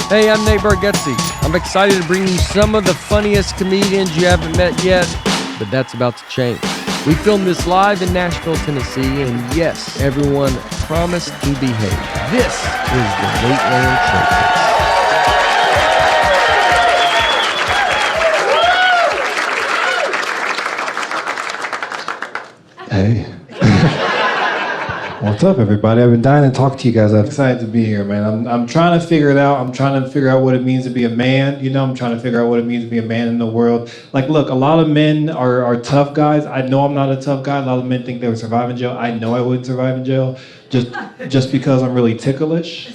Hey, I'm Nate Bargatze. I'm excited to bring you some of the funniest comedians you haven't met yet, but that's about to change. We filmed this live in Nashville, Tennessee, and yes, everyone promised to behave. This is the Nateland Presents. Hey. What's up, everybody? I've been dying to talk to you guys. I'm excited to be here, man. I'm trying to figure it out. I'm trying to figure out what it means to be a man. You know, I'm trying to figure out what it means to be a man in the world. Like, look, a lot of men are tough guys. I know I'm not a tough guy. A lot of men think they would survive in jail. I know I wouldn't survive in jail just because I'm really ticklish.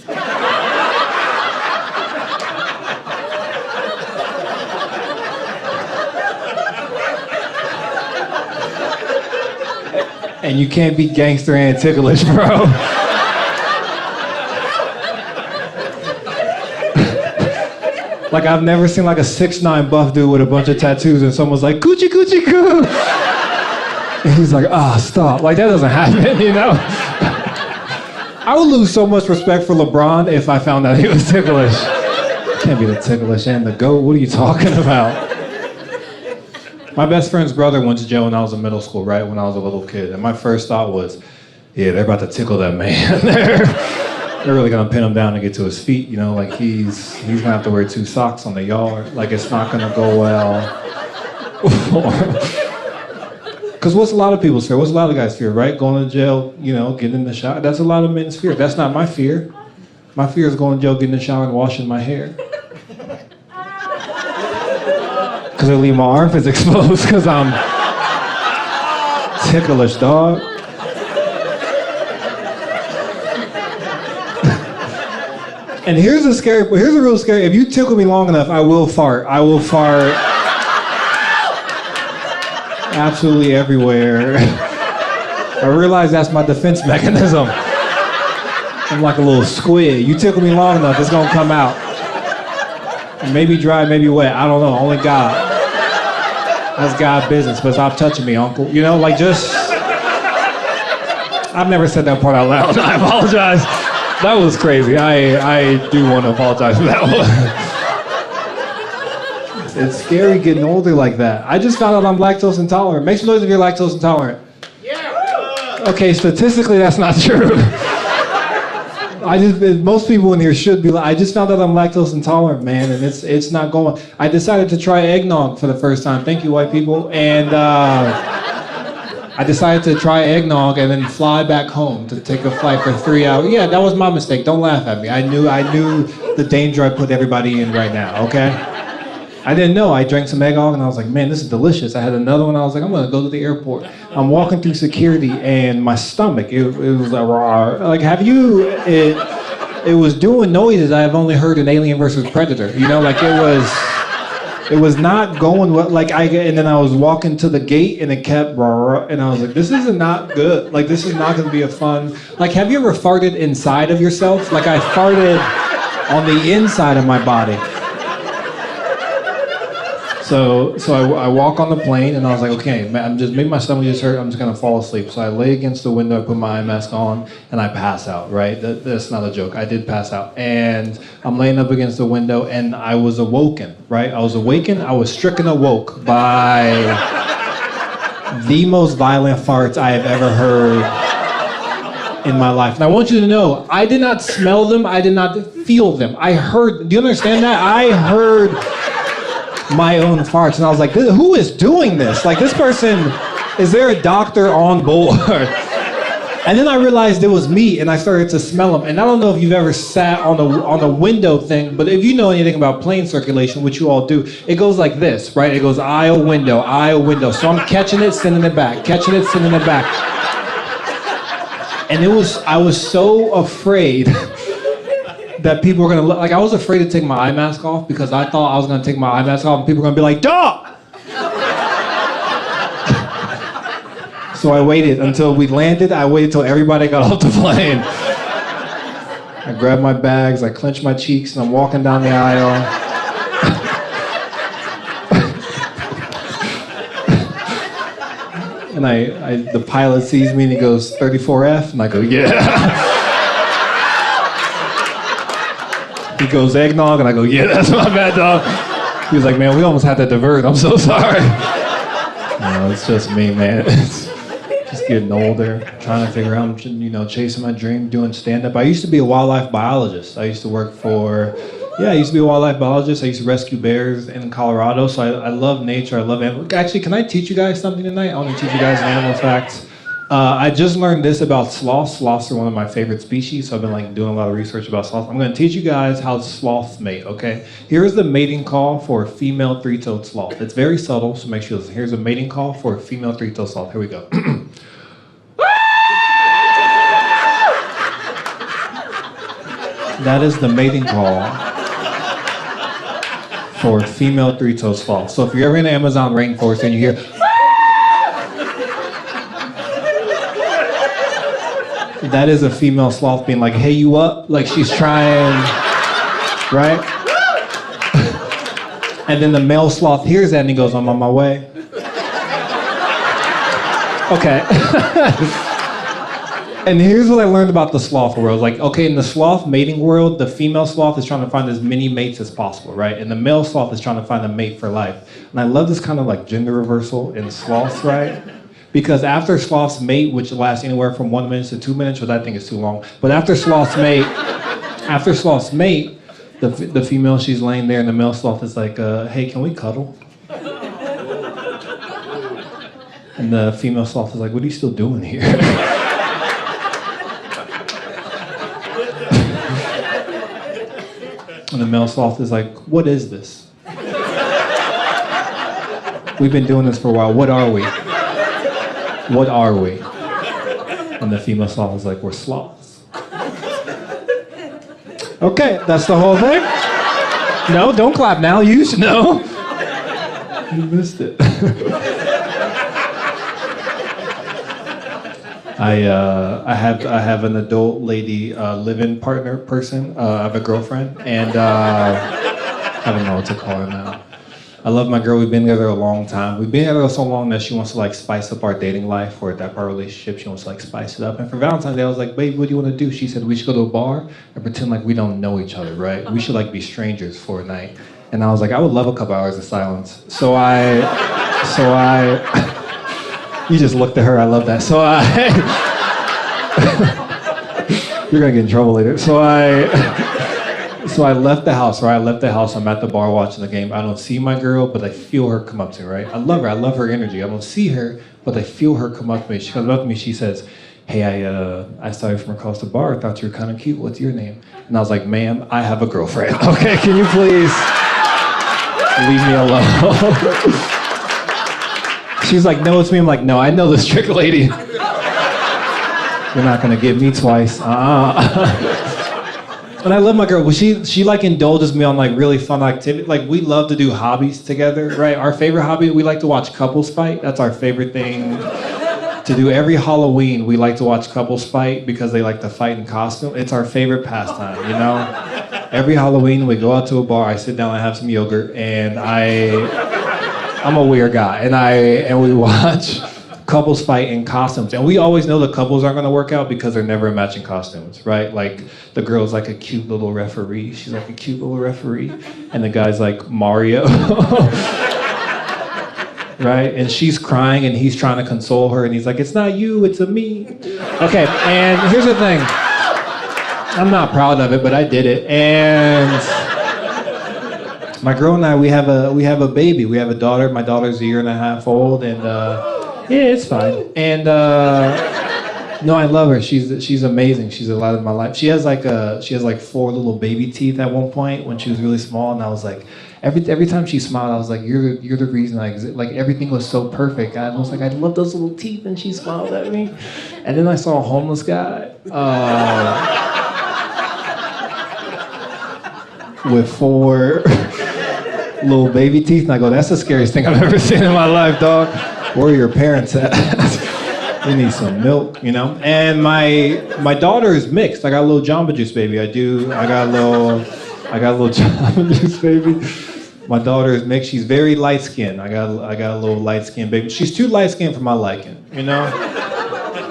And you can't be gangster and ticklish, bro. Like, I've never seen like a 6'9" buff dude with a bunch of tattoos and someone's like, coochie coochie coo. And he's like, stop. Like, that doesn't happen, you know? I would lose so much respect for LeBron if I found out he was ticklish. Can't be the ticklish and the GOAT. What are you talking about? My best friend's brother went to jail when I was in middle school, right? When I was a little kid. And my first thought was, yeah, they're about to tickle that man. They're really gonna pin him down and get to his feet, you know, like he's gonna have to wear 2 socks on the yard. Like, it's not gonna go well. Because what's a lot of people's fear? What's a lot of guys' fear, right? Going to jail, you know, getting in the shower. That's a lot of men's fear. That's not my fear. My fear is going to jail, getting in the shower and washing my hair. Because I leave my armpits exposed because I'm ticklish, dog. And here's a real scary, if you tickle me long enough, I will fart. I will fart absolutely everywhere. I realize that's my defense mechanism. I'm like a little squid. You tickle me long enough, it's gonna come out. Maybe dry, maybe wet, I don't know, only God. That's God's business, but stop touching me, uncle. You know, like I've never said that part out loud. I apologize. That was crazy. I do want to apologize for that one. It's scary getting older like that. I just found out I'm lactose intolerant. Make some noise if you're lactose intolerant. Yeah. Okay, statistically that's not true. Most people in here should be like, I just found out I'm lactose intolerant, man, and it's not going. I decided to try eggnog for the first time. Thank you, white people. And I decided to try eggnog and then fly back home to take a flight for 3 hours. Yeah, that was my mistake. Don't laugh at me. I knew the danger I put everybody in right now, okay? I didn't know. I drank some eggnog and I was like, man, this is delicious. I had another one. I was like, I'm gonna go to the airport. I'm walking through security and my stomach, it was like, raw. Like, it was doing noises I have only heard in Alien vs. Predator. You know, like it was not going well. Like, and then I was walking to the gate and it kept, and I was like, this is not good. Like, this is not gonna be a fun, like, have you ever farted inside of yourself? Like, I farted on the inside of my body. So I walk on the plane and I was like, okay, maybe my stomach just hurt, I'm just gonna fall asleep. So I lay against the window, I put my eye mask on, and I pass out, right? That's not a joke, I did pass out. And I'm laying up against the window and I was awoken, right? I was awakened, I was stricken awoke by the most violent farts I have ever heard in my life. And I want you to know, I did not smell them, I did not feel them. I heard, do you understand that? I heard my own farts, and I was like, who is doing this? Like, this person, is there a doctor on board? And then I realized it was me, and I started to smell them. And I don't know if you've ever sat on a window thing, but if you know anything about plane circulation, which you all do, it goes like this, right? It goes aisle, window, aisle, window. So I'm catching it, sending it back, catching it, sending it back. And I was so afraid that people were gonna look, like, I was afraid to take my eye mask off because I thought I was gonna take my eye mask off and people were gonna be like, dog! So I waited until we landed. I waited till everybody got off the plane. I grabbed my bags, I clenched my cheeks, and I'm walking down the aisle. And the pilot sees me and he goes, 34F? And I go, yeah. He goes, eggnog, and I go, yeah, that's my bad, dog. He was like, man, we almost had to divert. I'm so sorry. No, it's just me, man. It's just getting older, trying to figure out, chasing my dream, doing stand-up. I used to be a wildlife biologist. I used to work for, I used to be a wildlife biologist. I used to rescue bears in Colorado, so I love nature, I love animals. Actually, can I teach you guys something tonight? I want to teach you guys animal facts. I just learned this about sloths. Sloths are one of my favorite species, so I've been doing a lot of research about sloths. I'm going to teach you guys how sloths mate, okay? Here's the mating call for a female three-toed sloth. It's very subtle, so make sure you listen. Here's a mating call for a female three-toed sloth. Here we go. That is the mating call for a female three-toed sloth. So if you're ever in the Amazon rainforest and you hear, that is a female sloth being like, hey, you up? Like she's trying, right? And then the male sloth hears that and he goes, I'm on my way. Okay. And here's what I learned about the sloth world. Like, okay, in the sloth mating world, the female sloth is trying to find as many mates as possible, right? And the male sloth is trying to find a mate for life. And I love this kind of like gender reversal in sloths, right? Because after sloths mate, which lasts anywhere from 1 minute to 2 minutes, which I think is too long, but after sloths mate, the female, she's laying there and the male sloth is like, hey, can we cuddle? And the female sloth is like, what are you still doing here? And the male sloth is like, what is this? We've been doing this for a while, what are we? What are we? And the female sloth is like, we're sloths. Okay, that's the whole thing. No, don't clap now, you should know. You missed it. I have an adult lady live-in partner person. I have a girlfriend, and I don't know what to call her now. I love my girl. We've been together a long time. We've been together so long that she wants to spice up our dating life or that our relationship. She wants to spice it up. And for Valentine's Day, I was like, babe, what do you want to do? She said we should go to a bar and pretend like we don't know each other, right? We should be strangers for a night. And I was like, I would love a couple hours of silence. So I you just looked at her. I love that. So you're gonna get in trouble later. So I left the house, right? I left the house. I'm at the bar watching the game. I don't see my girl, but I feel her come up to me, right? I love her. I love her energy. I don't see her, but I feel her come up to me. She comes up to me. She says, hey, I saw you from across the bar. I thought you were kind of cute. What's your name? And I was like, ma'am, I have a girlfriend. Okay, can you please leave me alone? She's like, no, it's me. I'm like, no, I know this trick lady. You're not gonna get me twice. And I love my girl, but she indulges me on really fun activity. We love to do hobbies together, right? Our favorite hobby, we like to watch couples fight. That's our favorite thing to do. Every Halloween, we like to watch couples fight because they like to fight in costume. It's our favorite pastime, you know? Every Halloween, we go out to a bar, I sit down and have some yogurt, and I'm a weird guy, and we watch couples fight in costumes. And we always know the couples aren't gonna work out because they're never in matching costumes, right? The girl's a cute little referee. She's a cute little referee. And the guy's Mario. Right? And she's crying and he's trying to console her and he's like, it's not you, it's a me. Okay, and here's the thing. I'm not proud of it, but I did it. And my girl and I, we have a baby. We have a daughter. My daughter's 1.5 years old, and yeah, it's fine. And no, I love her. She's amazing. She's a lot of my life. She has 4 little baby teeth at one point when she was really small, and I was like, every time she smiled, I was like, you're the reason I exist. Everything was so perfect. I was like, I love those little teeth, and she smiled at me. And then I saw a homeless guy with 4 little baby teeth, and I go, that's the scariest thing I've ever seen in my life, dog. Where are your parents at? We need some milk, you know? And my daughter is mixed. I got a little Jamba Juice baby. I got a little Jamba Juice baby. My daughter is mixed. She's very light skinned. I got a little light skinned baby. She's too light skinned for my liking, you know?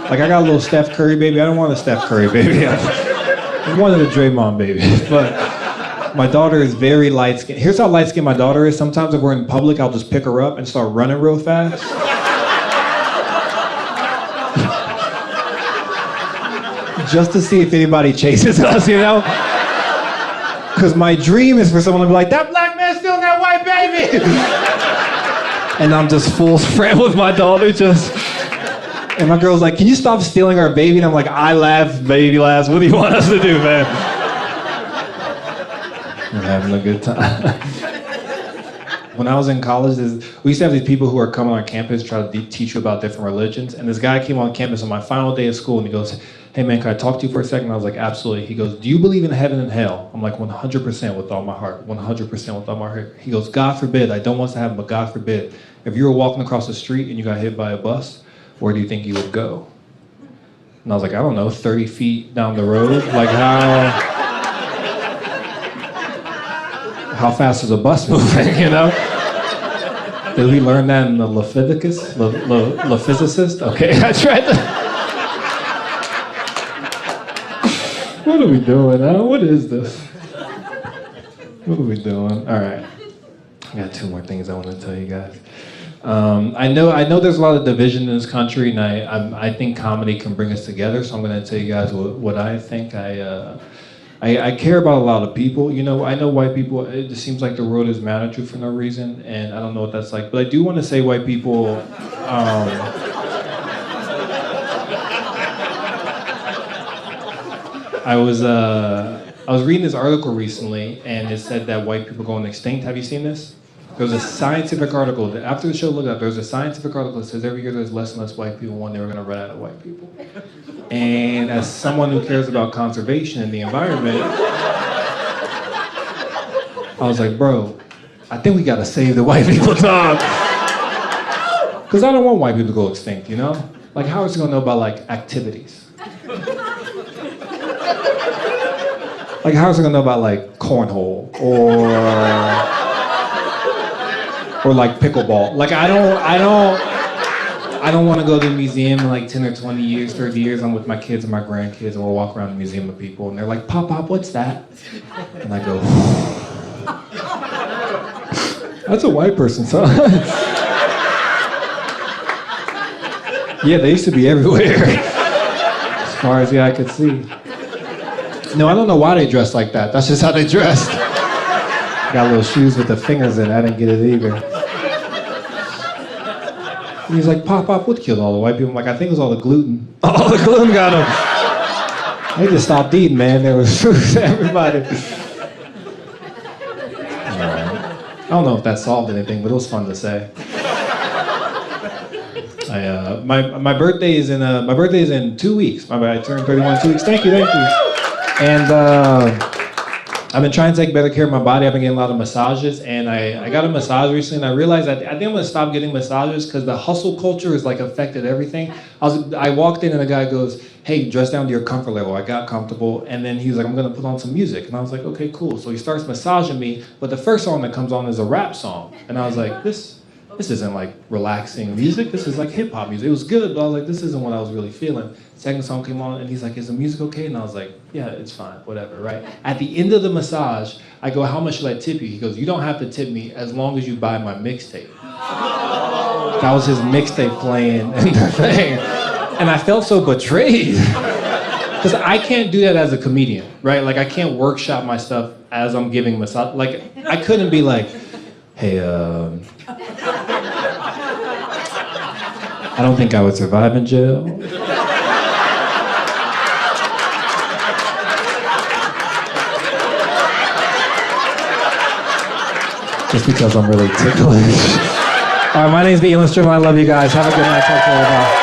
I got a little Steph Curry baby. I don't want a Steph Curry baby. I wanted a Draymond baby. But My daughter is very light-skinned. Here's how light-skinned my daughter is. Sometimes if we're in public, I'll just pick her up and start running real fast. Just to see if anybody chases us, you know? Because my dream is for someone to be like, that black man still got white baby! And I'm just full sprint with my daughter, and my girl's like, can you stop stealing our baby? And I'm like, I laugh, baby laughs. What do you want us to do, man? We're having a good time. When I was in college, we used to have these people who are coming on campus, try to teach you about different religions. And this guy came on campus on my final day of school, and he goes, hey man, can I talk to you for a second? I was like, absolutely. He goes, do you believe in heaven and hell? I'm like, 100% with all my heart, 100% with all my heart. He goes, God forbid, I don't want us to happen, but God forbid, if you were walking across the street and you got hit by a bus, where do you think you would go? And I was like, I don't know, 30 feet down the road? Like how fast is a bus moving, you know? Did we learn that in the Leviticus? Physicist? Okay, I tried to. What are we doing now? What is this? What are we doing? All right. I got 2 more things I want to tell you guys. I know there's a lot of division in this country, and I think comedy can bring us together. So I'm going to tell you guys what I think. I care about a lot of people. You know, I know white people. It just seems like the world is mad at you for no reason, and I don't know what that's like. But I do want to say, white people. I was reading this article recently, and it said that white people going extinct. Have you seen this? There was a scientific article that after the show looked up. There was a scientific article that says every year there's less and less white people when they were going to run out of white people. And as someone who cares about conservation and the environment, I was like, bro, I think we got to save the white people, dog. Because I don't want white people to go extinct, you know? Like, how is he going to know about like activities? Like, how is he going to know about like cornhole or like pickleball? Like, I don't want to go to the museum in like 10 or 20 years, 30 years. I'm with my kids and my grandkids, and we'll walk around the museum with people, and they're like, Pop, what's that? And I go, that's a white person, son. Yeah, they used to be everywhere, as far as the eye could see. No, I don't know why they dress like that. That's just how they dressed. Got little shoes with the fingers in it. I didn't get it either. And he's like, Pop, what killed all the white people? I'm like, I think it was all the gluten. All the gluten got them. They just stopped eating, man. There was food for everybody. I don't know if that solved anything, but it was fun to say. My birthday is in 2 weeks. I turned 31 in 2 weeks. Thank you. And I've been trying to take better care of my body. I've been getting a lot of massages, and I got a massage recently, and I realized I think I'm gonna stop getting massages because the hustle culture has like affected everything. I walked in and the guy goes, hey, dress down to your comfort level. I got comfortable, and then he was like, I'm gonna put on some music. And I was like, okay, cool. So he starts massaging me, but the first song that comes on is a rap song. And I was like, this isn't like relaxing music, this is like hip hop music. It was good, but I was like, this isn't what I was really feeling. Second song came on, and he's like, is the music okay? And I was like, yeah, it's fine, whatever, right? At the end of the massage, I go, how much should I tip you? He goes, you don't have to tip me as long as you buy my mixtape. That was his mixtape playing in the thing. And I felt so betrayed. Because I can't do that as a comedian, right? Like, I can't workshop my stuff as I'm giving massage. Like, I couldn't be like, hey, I don't think I would survive in jail. Just because I'm really ticklish. All right, my name's Eeland Stribling. I love you guys. Have a good night. Talk to you later.